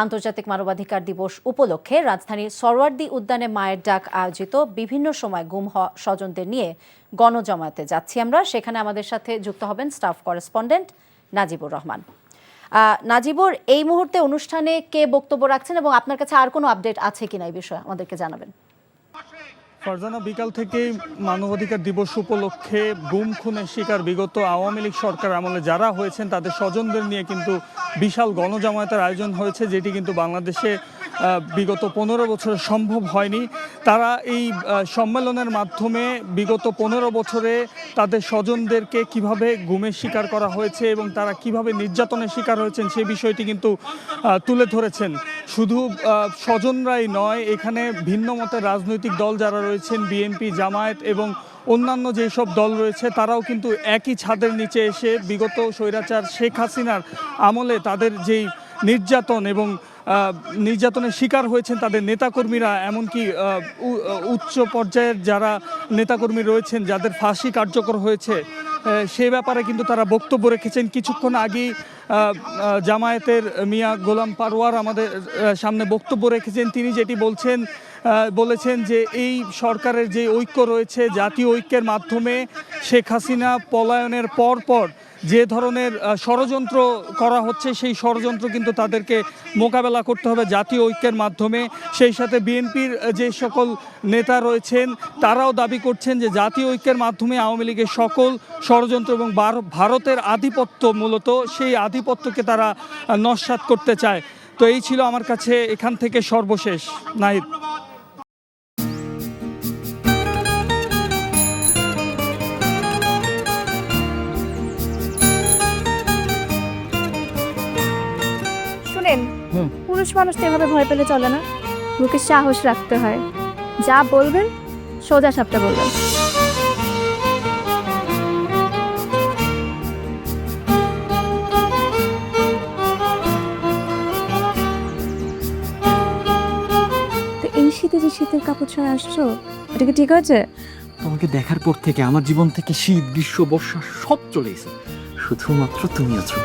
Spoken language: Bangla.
আন্তর্জাতিক মানবাধিকার দিবস উপলক্ষে রাজধানীর সরওয়ার্দী উদ্যানে মায়ের ডাক আয়োজিত বিভিন্ন সময় গুম হওয়া স্বজনদের নিয়ে গণজমায়েতে যাচ্ছি আমরা। সেখানে আমাদের সাথে যুক্ত হবেন স্টাফ করেসপন্ডেন্ট নাজিবুর রহমান। নাজিবুর, এই মুহূর্তে অনুষ্ঠানে কে বক্তব্য রাখছেন এবং আপনার কাছে আর কোনো আপডেট আছে কিনা এই বিষয়ে আমাদেরকে জানাবেন। ফারজানা, বিকাল থেকেই মানবাধিকার দিবস উপলক্ষে গুম খুনের শিকার বিগত আওয়ামী লীগ সরকার আমলে যারা হয়েছেন তাদের স্বজনদের নিয়ে কিন্তু বিশাল গণজামায়াতের আয়োজন হয়েছে, যেটি কিন্তু বাংলাদেশে বিগত 15 বছরে সম্ভব হয়নি। তারা এই সম্মেলনের মাধ্যমে বিগত 15 বছরে তাদের স্বজনদেরকে কিভাবে গুমের শিকার করা হয়েছে এবং তারা কিভাবে নির্যাতনের শিকার হয়েছেন সেই বিষয়টি কিন্তু তুলে ধরেছেন। শুধু স্বজনরাই নয়, এখানে ভিন্ন মতের রাজনৈতিক দল যারা রয়েছেন, বিএনপি, জামায়াত এবং অন্যান্য যেসব দল রয়েছে, তারাও কিন্তু একই ছাদের নিচে এসে বিগত স্বৈরাচার শেখ হাসিনার আমলে তাদের যেই নির্যাতন এবং নির্যাতনের শিকার হয়েছেন তাদের নেতাকর্মীরা, এমনকি উচ্চ পর্যায়ের যারা নেতাকর্মী রয়েছেন যাদের ফাঁসি কার্যকর হয়েছে, সে ব্যাপারে কিন্তু তারা বক্তব্য রেখেছেন। কিছুক্ষণ আগেই জামায়াতের মিয়া গোলাম পারওয়ার আমাদের সামনে বক্তব্য রেখেছেন। তিনি যেটি বলেছেন যে এই সরকারের যে ঐক্য রয়েছে, জাতীয় ঐক্যের মাধ্যমে শেখ হাসিনা পলায়নের পর যে ধরনের ষড়যন্ত্র করা হচ্ছে সেই ষড়যন্ত্র কিন্তু তাদেরকে মোকাবেলা করতে হবে জাতীয় ঐক্যের মাধ্যমে। সেই সাথে বিএনপির যে সকল নেতা রয়েছেন তারাও দাবি করছেন যে জাতীয় ঐক্যের মাধ্যমে আওয়ামী লীগের সকল ষড়যন্ত্র এবং ভারতের আধিপত্য, মূলত সেই আধিপত্যকে তারা নস্যাৎ করতে চায়। তো এই ছিল আমার কাছে এখান থেকে সর্বশেষ। নাহিদ। পুরুষ মানুষ তো এভাবে ভয় পেলে চলে না, মুখে সাহস রাখতে হয়। যা বলবেন সোজা সাপটা বলবেন। তো এই শীতে যে শীতের কাপড় ছড়ে আসছো, এটা কি ঠিক হয়েছে? তোমাকে দেখার পর থেকে আমার জীবন থেকে শীত, গ্রীষ্ম, বর্ষা সব চলে গেছে, শুধুমাত্র তুমি আছো।